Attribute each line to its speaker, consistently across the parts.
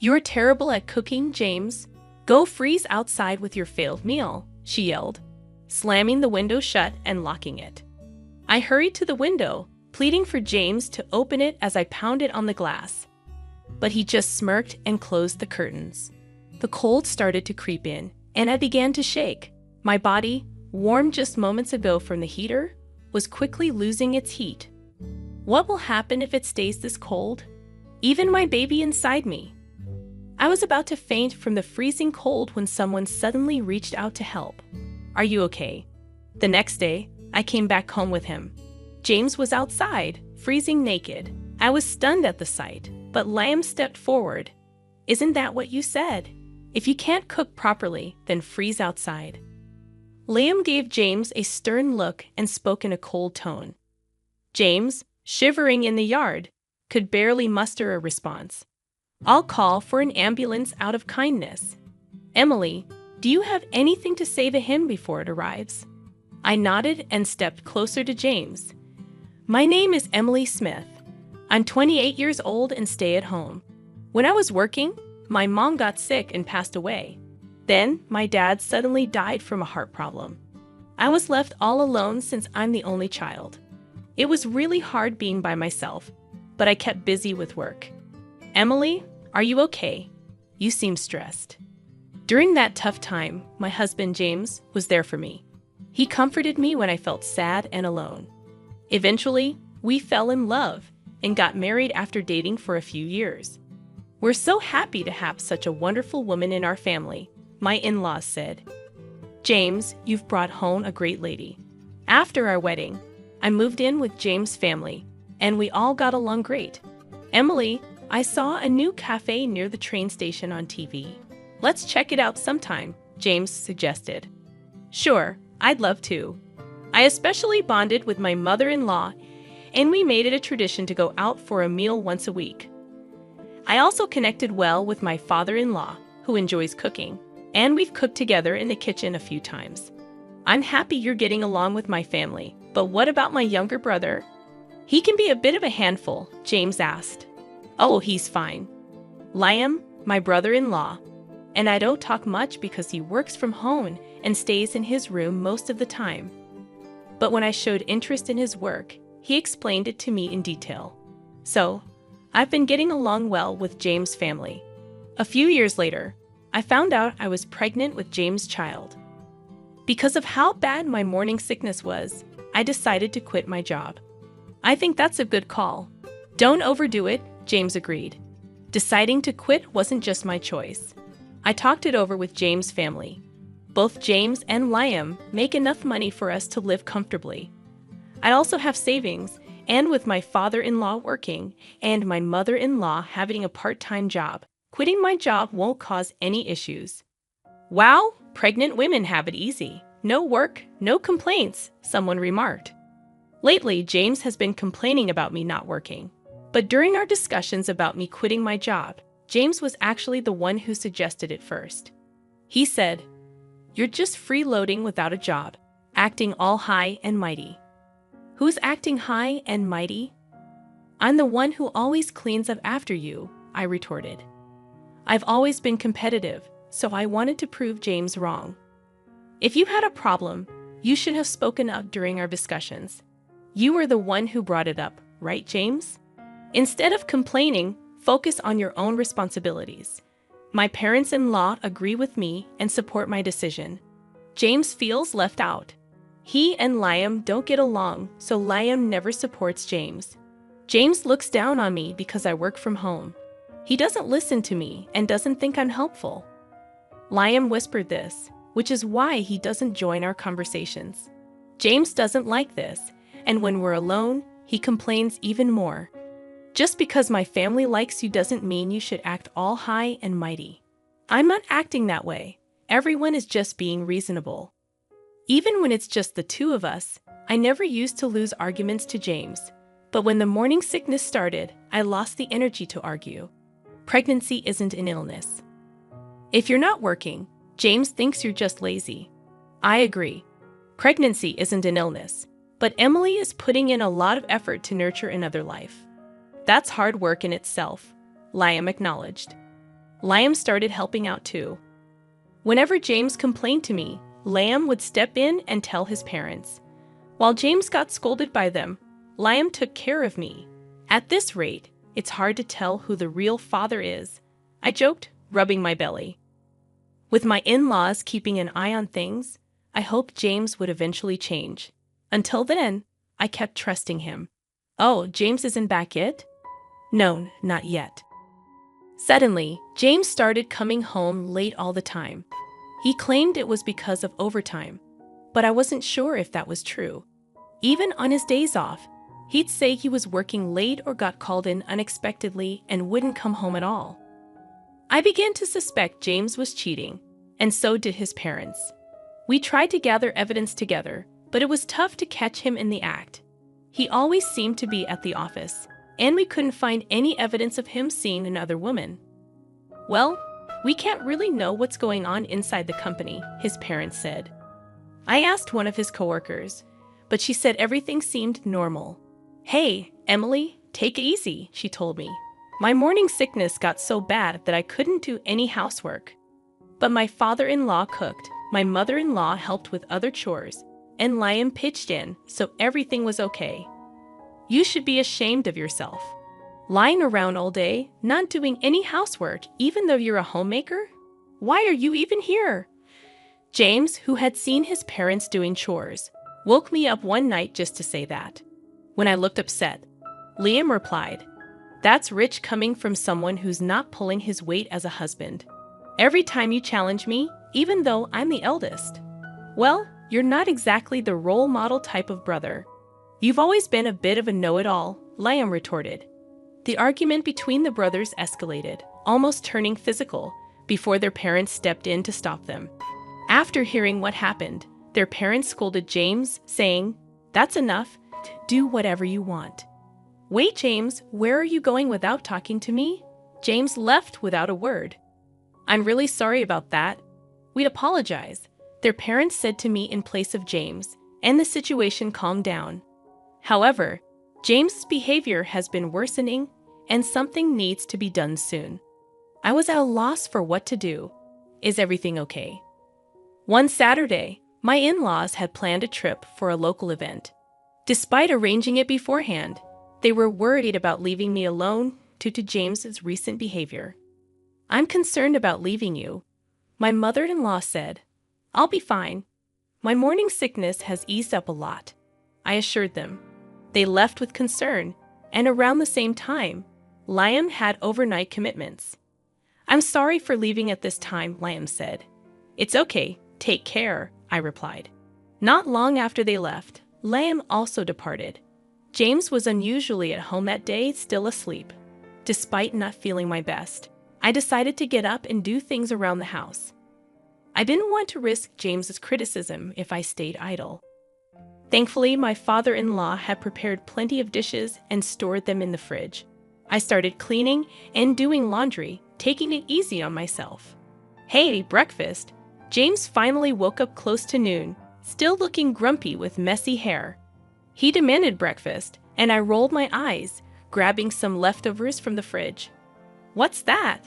Speaker 1: "You're terrible at cooking, James. Go freeze outside with your failed meal," she yelled, slamming the window shut and locking it. I hurried to the window, pleading for James to open it as I pounded on the glass. But he just smirked and closed the curtains. The cold started to creep in, and I began to shake. My body, warm just moments ago from the heater, was quickly losing its heat. What will happen if it stays this cold? Even my baby inside me. I was about to faint from the freezing cold when someone suddenly reached out to help. "Are you okay?" The next day, I came back home with him. James was outside, freezing naked. I was stunned at the sight, but Liam stepped forward. "Isn't that what you said? If you can't cook properly, then freeze outside." Liam gave James a stern look and spoke in a cold tone. James, shivering in the yard, could barely muster a response. "I'll call for an ambulance out of kindness. Emily, do you have anything to say to him before it arrives?" I nodded and stepped closer to James. "My name is Emily Smith. I'm 28 years old and stay at home. When I was working, my mom got sick and passed away. Then, my dad suddenly died from a heart problem. I was left all alone since I'm the only child. It was really hard being by myself, but I kept busy with work. Emily, are you okay? You seem stressed." During that tough time, my husband James was there for me. He comforted me when I felt sad and alone. Eventually, we fell in love and got married after dating for a few years. "We're so happy to have such a wonderful woman in our family," my in-laws said. "James, you've brought home a great lady." After our wedding, I moved in with James' family, and we all got along great. "Emily, I saw a new cafe near the train station on TV. Let's check it out sometime," James suggested. "Sure, I'd love to." I especially bonded with my mother-in-law, and we made it a tradition to go out for a meal once a week. I also connected well with my father-in-law, who enjoys cooking, and we've cooked together in the kitchen a few times. "I'm happy you're getting along with my family, but what about my younger brother? He can be a bit of a handful," James asked. "Oh, he's fine. Liam, my brother-in-law, and I don't talk much because he works from home and stays in his room most of the time. But when I showed interest in his work, he explained it to me in detail. So, I've been getting along well with James' family." A few years later, I found out I was pregnant with James' child. Because of how bad my morning sickness was, I decided to quit my job. "I think that's a good call. Don't overdo it," James agreed. Deciding to quit wasn't just my choice. I talked it over with James' family. Both James and Liam make enough money for us to live comfortably. I also have savings, and with my father-in-law working and my mother-in-law having a part-time job, quitting my job won't cause any issues. "Wow, pregnant women have it easy. No work, no complaints," someone remarked. Lately, James has been complaining about me not working. But during our discussions about me quitting my job, James was actually the one who suggested it first. He said, "You're just freeloading without a job, acting all high and mighty." "Who's acting high and mighty?" "I'm the one who always cleans up after you," I retorted. I've always been competitive, so I wanted to prove James wrong. "If you had a problem, you should have spoken up during our discussions. You were the one who brought it up, right, James? Instead of complaining, focus on your own responsibilities. My parents-in-law agree with me and support my decision. James feels left out. He and Liam don't get along, so Liam never supports James. James looks down on me because I work from home. He doesn't listen to me and doesn't think I'm helpful." Liam whispered this, which is why he doesn't join our conversations. James doesn't like this, and when we're alone, he complains even more. "Just because my family likes you doesn't mean you should act all high and mighty." I'm not acting that way. Everyone is just being reasonable. Even when it's just the two of us, I never used to lose arguments to James. But when the morning sickness started, I lost the energy to argue. Pregnancy isn't an illness. If you're not working, James thinks you're just lazy. I agree. Pregnancy isn't an illness, but Emily is putting in a lot of effort to nurture another life. That's hard work in itself, Liam acknowledged. Liam started helping out too. Whenever James complained to me, Liam would step in and tell his parents. While James got scolded by them, Liam took care of me. At this rate, it's hard to tell who the real father is, I joked, rubbing my belly. With my in-laws keeping an eye on things, I hoped James would eventually change. Until then, I kept trusting him. Oh, James isn't back yet? No, not yet. Suddenly, James started coming home late all the time. He claimed it was because of overtime, but I wasn't sure if that was true. Even on his days off, he'd say he was working late or got called in unexpectedly and wouldn't come home at all. I began to suspect James was cheating, and so did his parents. We tried to gather evidence together, but it was tough to catch him in the act. He always seemed to be at the office, and we couldn't find any evidence of him seeing another woman. Well, we can't really know what's going on inside the company, his parents said. I asked one of his coworkers, but she said everything seemed normal. Hey, Emily, take it easy, she told me. My morning sickness got so bad that I couldn't do any housework. But my father-in-law cooked, my mother-in-law helped with other chores, and Liam pitched in, so everything was okay. You should be ashamed of yourself. Lying around all day, not doing any housework, even though you're a homemaker? Why are you even here? James, who had seen his parents doing chores, woke me up one night just to say that. When I looked upset, Liam replied, "That's rich coming from someone who's not pulling his weight as a husband. Every time you challenge me, even though I'm the eldest. Well, you're not exactly the role model type of brother. You've always been a bit of a know-it-all," Liam retorted. The argument between the brothers escalated, almost turning physical, before their parents stepped in to stop them. After hearing what happened, their parents scolded James, saying, "That's enough. Do whatever you want." "Wait, James, where are you going without talking to me?" James left without a word. "I'm really sorry about that. We apologize," their parents said to me in place of James, and the situation calmed down. However, James's behavior has been worsening, and something needs to be done soon. I was at a loss for what to do. Is everything okay? One Saturday, my in-laws had planned a trip for a local event. Despite arranging it beforehand, they were worried about leaving me alone due to James's recent behavior. "I'm concerned about leaving you," my mother-in-law said. "I'll be fine. My morning sickness has eased up a lot," I assured them. They left with concern, and around the same time, Liam had overnight commitments. "I'm sorry for leaving at this time," Liam said. "It's okay, take care," I replied. Not long after they left, Liam also departed. James was unusually at home that day, still asleep. Despite not feeling my best, I decided to get up and do things around the house. I didn't want to risk James's criticism if I stayed idle. Thankfully, my father-in-law had prepared plenty of dishes and stored them in the fridge. I started cleaning and doing laundry, taking it easy on myself. "Hey, breakfast!" James finally woke up close to noon, still looking grumpy with messy hair. He demanded breakfast, and I rolled my eyes, grabbing some leftovers from the fridge. "What's that?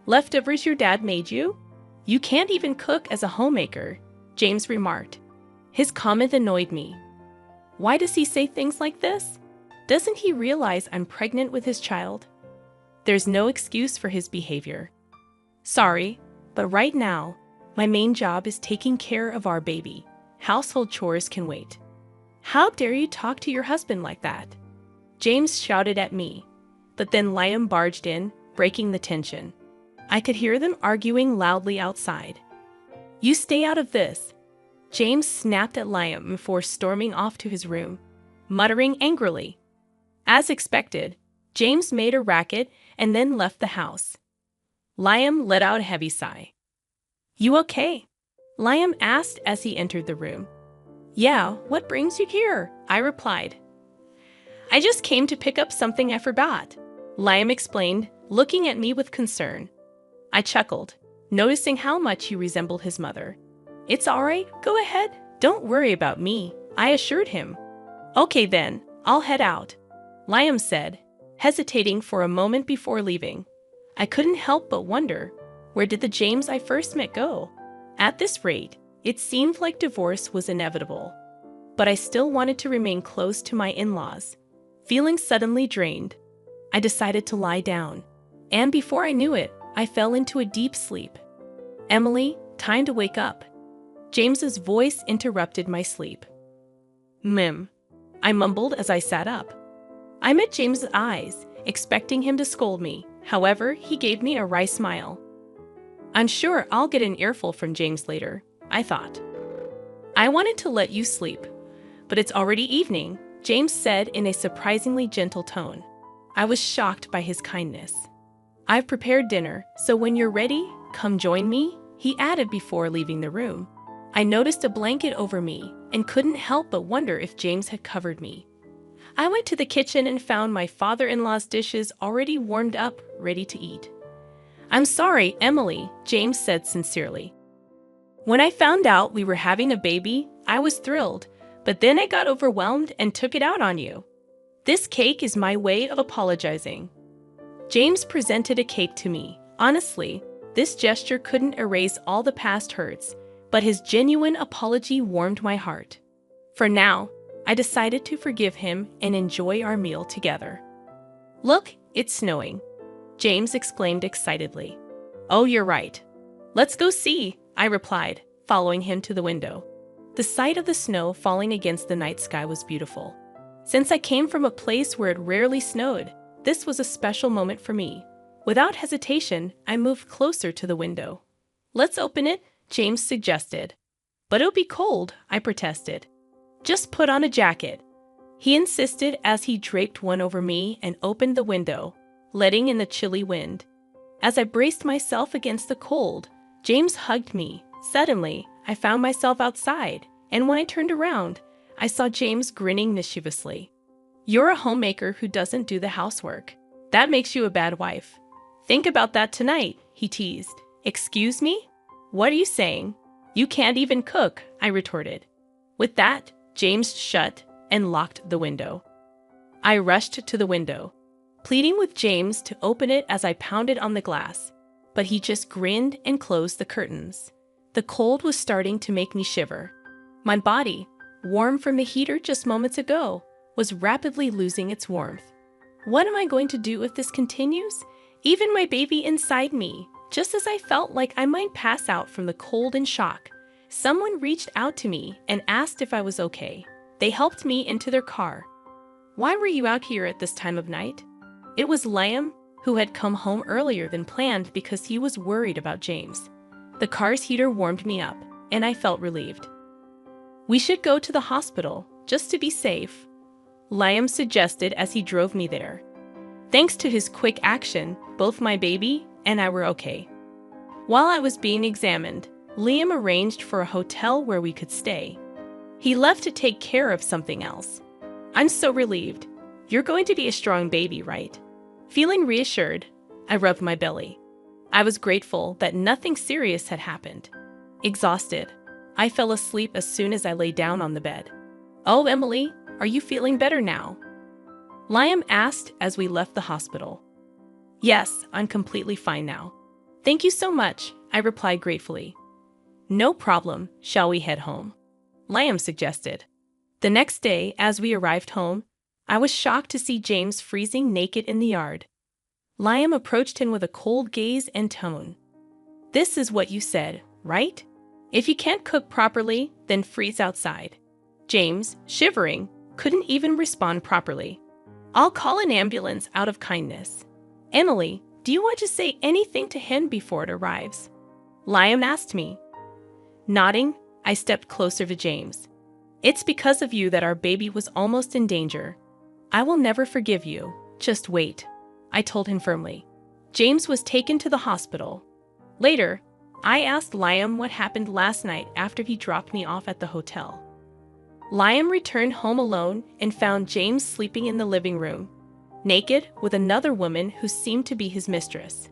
Speaker 1: Leftovers your dad made you? You can't even cook as a homemaker," James remarked. His comment annoyed me. Why does he say things like this? Doesn't he realize I'm pregnant with his child? There's no excuse for his behavior. Sorry, but right now, my main job is taking care of our baby. Household chores can wait. How dare you talk to your husband like that? James shouted at me, but then Liam barged in, breaking the tension. I could hear them arguing loudly outside. "You stay out of this." James snapped at Liam before storming off to his room, muttering angrily. As expected, James made a racket and then left the house. Liam let out a heavy sigh. "You okay?" Liam asked as he entered the room. "Yeah, what brings you here?" I replied. "I just came to pick up something I forgot," Liam explained, looking at me with concern. I chuckled, noticing how much he resembled his mother. "It's all right, go ahead. Don't worry about me," I assured him. "Okay then, I'll head out," Liam said, hesitating for a moment before leaving. I couldn't help but wonder, Where did the James I first met go? At this rate, it seemed like divorce was inevitable. But I still wanted to remain close to my in-laws. Feeling suddenly drained, I decided to lie down. And before I knew it, I fell into a deep sleep. "Emily, time to wake up." James's voice interrupted my sleep. "Mim," I mumbled as I sat up. I met James's eyes, expecting him to scold me. However, he gave me a wry smile. "I'm sure I'll get an earful from James later," I thought. "I wanted to let you sleep, but it's already evening," James said in a surprisingly gentle tone. I was shocked by his kindness. "I've prepared dinner, so when you're ready, come join me," he added before leaving the room. I noticed a blanket over me and couldn't help but wonder if James had covered me. I went to the kitchen and found my father-in-law's dishes already warmed up, ready to eat. "I'm sorry, Emily," James said sincerely. "When I found out we were having a baby, I was thrilled, but then I got overwhelmed and took it out on you. This cake is my way of apologizing." James presented a cake to me. Honestly, this gesture couldn't erase all the past hurts, but his genuine apology warmed my heart. For now, I decided to forgive him and enjoy our meal together. "Look, it's snowing," James exclaimed excitedly. "Oh, you're right. Let's go see," I replied, following him to the window. The sight of the snow falling against the night sky was beautiful. Since I came from a place where it rarely snowed, this was a special moment for me. Without hesitation, I moved closer to the window. "Let's open it," James suggested. "But it'll be cold," I protested. "Just put on a jacket," he insisted as he draped one over me and opened the window, letting in the chilly wind. As I braced myself against the cold, James hugged me. Suddenly, I found myself outside, and when I turned around, I saw James grinning mischievously. "You're a homemaker who doesn't do the housework. That makes you a bad wife. Think about that tonight," he teased. "Excuse me? What are you saying? You can't even cook," I retorted. With that, James shut and locked the window. I rushed to the window, pleading with James to open it as I pounded on the glass, but he just grinned and closed the curtains. The cold was starting to make me shiver. My body, warm from the heater just moments ago, was rapidly losing its warmth. What am I going to do if this continues? Even my baby inside me, just as I felt like I might pass out from the cold and shock, someone reached out to me and asked if I was okay. They helped me into their car. "Why were you out here at this time of night?" It was Liam, who had come home earlier than planned because he was worried about James. The car's heater warmed me up, and I felt relieved. "We should go to the hospital, just to be safe," Liam suggested as he drove me there. Thanks to his quick action, both my baby and I were okay. While I was being examined, Liam arranged for a hotel where we could stay. He left to take care of something else. "I'm so relieved. You're going to be a strong baby, right?" Feeling reassured, I rubbed my belly. I was grateful that nothing serious had happened. Exhausted, I fell asleep as soon as I lay down on the bed. "Oh, Emily, are you feeling better now?" Liam asked as we left the hospital. "Yes, I'm completely fine now. Thank you so much," I replied gratefully. "No problem. Shall we head home?" Liam suggested. The next day, as we arrived home, I was shocked to see James freezing naked in the yard. Liam approached him with a cold gaze and tone. "This is what you said, right? If you can't cook properly, then freeze outside." James, shivering, couldn't even respond properly. "I'll call an ambulance out of kindness." "Emily, do you want to say anything to him before it arrives?" Liam asked me. Nodding, I stepped closer to James. "It's because of you that our baby was almost in danger. I will never forgive you. Just wait," I told him firmly. James was taken to the hospital. Later, I asked Liam what happened last night after he dropped me off at the hotel. Liam returned home alone and found James sleeping in the living room, naked with another woman who seemed to be his mistress.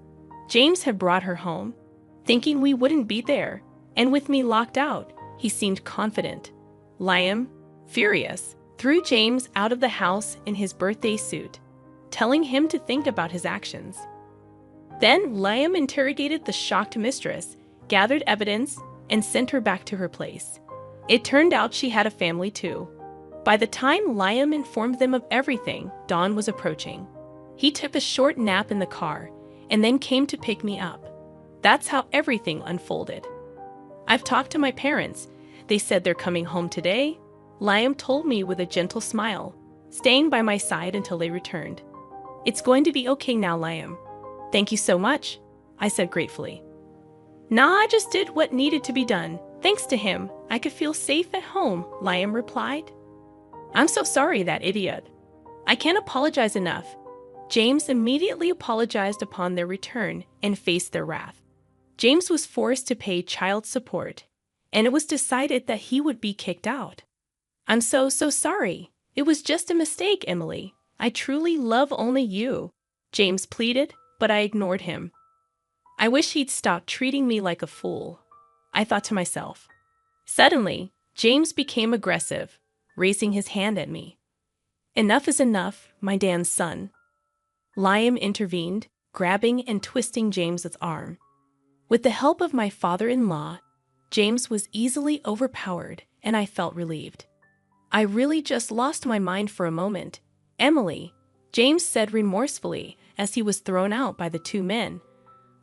Speaker 1: James had brought her home, thinking we wouldn't be there, and with me locked out, he seemed confident. Liam, furious, threw James out of the house in his birthday suit, telling him to think about his actions. Then Liam interrogated the shocked mistress, gathered evidence, and sent her back to her place. It turned out she had a family too. By the time Liam informed them of everything, dawn was approaching. He took a short nap in the car and then came to pick me up. That's how everything unfolded. I've talked to my parents. They said they're coming home today. Liam told me with a gentle smile, staying by my side until they returned. It's going to be okay now, Liam. Thank you so much, I said gratefully. Nah, I just did what needed to be done. Thanks to him, I could feel safe at home, Liam replied. I'm so sorry, that idiot. I can't apologize enough. James immediately apologized upon their return and faced their wrath. James was forced to pay child support, and it was decided that he would be kicked out. I'm so sorry. It was just a mistake, Emily. I truly love only you, James pleaded, but I ignored him. I wish he'd stop treating me like a fool, I thought to myself. Suddenly, James became aggressive, raising his hand at me. Enough is enough, my Dan's son. Liam intervened, grabbing and twisting James's arm. With the help of my father-in-law, James was easily overpowered, and I felt relieved. I really just lost my mind for a moment. Emily, James said remorsefully as he was thrown out by the two men,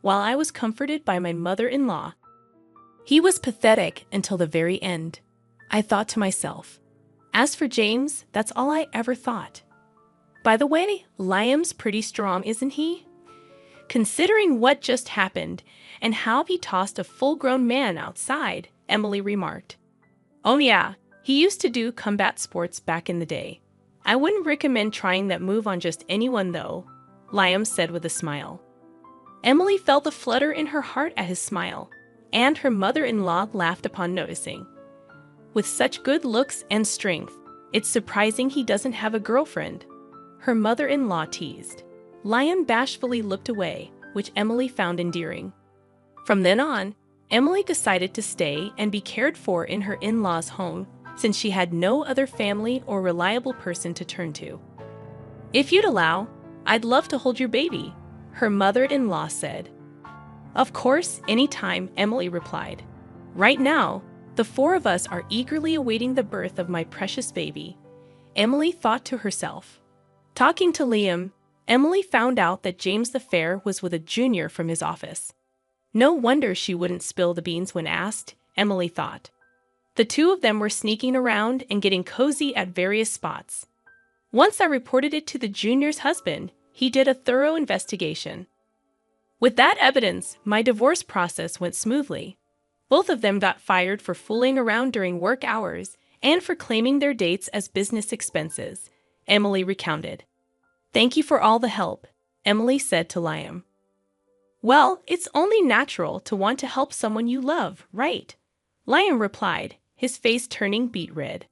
Speaker 1: while I was comforted by my mother-in-law. He was pathetic until the very end, I thought to myself. As for James, that's all I ever thought. By the way, Liam's pretty strong, isn't he? Considering what just happened and how he tossed a full-grown man outside, Emily remarked. Oh yeah, he used to do combat sports back in the day. I wouldn't recommend trying that move on just anyone though, Liam said with a smile. Emily felt the flutter in her heart at his smile, and her mother-in-law laughed upon noticing. With such good looks and strength, it's surprising he doesn't have a girlfriend, her mother-in-law teased. Liam bashfully looked away, which Emily found endearing. From then on, Emily decided to stay and be cared for in her in-laws' home since she had no other family or reliable person to turn to. If you'd allow, I'd love to hold your baby, her mother-in-law said. Of course, anytime, Emily replied. Right now, the four of us are eagerly awaiting the birth of my precious baby, Emily thought to herself. Talking to Liam, Emily found out that James the Fair was with a junior from his office. No wonder she wouldn't spill the beans when asked, Emily thought. The two of them were sneaking around and getting cozy at various spots. Once I reported it to the junior's husband, he did a thorough investigation. With that evidence, my divorce process went smoothly. Both of them got fired for fooling around during work hours and for claiming their dates as business expenses, Emily recounted. Thank you for all the help, Emily said to Liam. Well, it's only natural to want to help someone you love, right? Liam replied, his face turning beet red.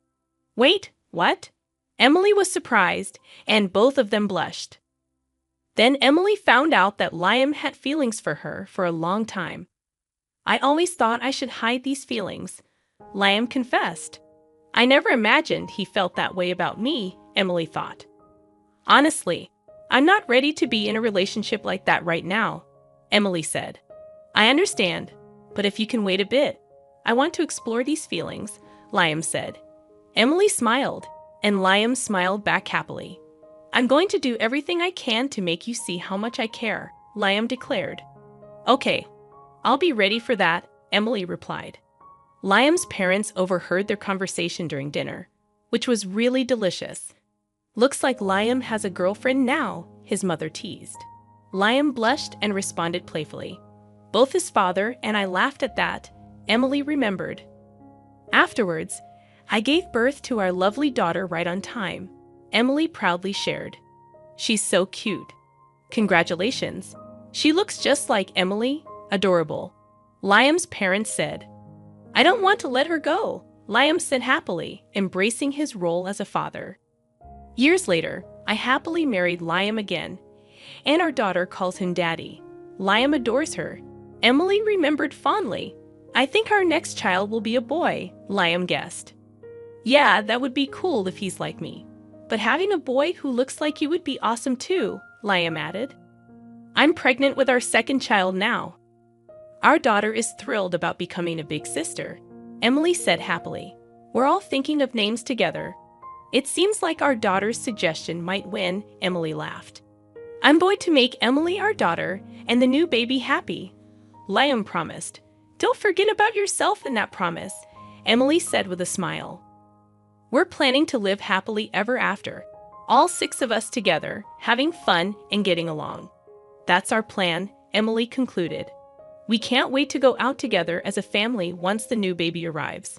Speaker 1: Wait, what? Emily was surprised, and both of them blushed. Then Emily found out that Liam had feelings for her for a long time. I always thought I should hide these feelings, Liam confessed. I never imagined he felt that way about me, Emily thought. Honestly, I'm not ready to be in a relationship like that right now, Emily said. I understand, but if you can wait a bit, I want to explore these feelings, Liam said. Emily smiled, and Liam smiled back happily. I'm going to do everything I can to make you see how much I care, Liam declared. Okay, I'll be ready for that, Emily replied. Liam's parents overheard their conversation during dinner, which was really delicious. Looks like Liam has a girlfriend now, his mother teased. Liam blushed and responded playfully. Both his father and I laughed at that, Emily remembered. Afterwards, I gave birth to our lovely daughter right on time, Emily proudly shared. She's so cute. Congratulations. She looks just like Emily, adorable, Liam's parents said. I don't want to let her go, Liam said happily, embracing his role as a father. Years later, I happily married Liam again, and our daughter calls him Daddy. Liam adores her. Emily remembered fondly. I think our next child will be a boy, Liam guessed. Yeah, that would be cool if he's like me. But having a boy who looks like you would be awesome too, Liam added. I'm pregnant with our second child now. Our daughter is thrilled about becoming a big sister, Emily said happily. We're all thinking of names together. It seems like our daughter's suggestion might win, Emily laughed. I'm going to make Emily our daughter and the new baby happy, Liam promised. Don't forget about yourself in that promise, Emily said with a smile. We're planning to live happily ever after, all 6 of us together, having fun and getting along. That's our plan, Emily concluded. We can't wait to go out together as a family once the new baby arrives.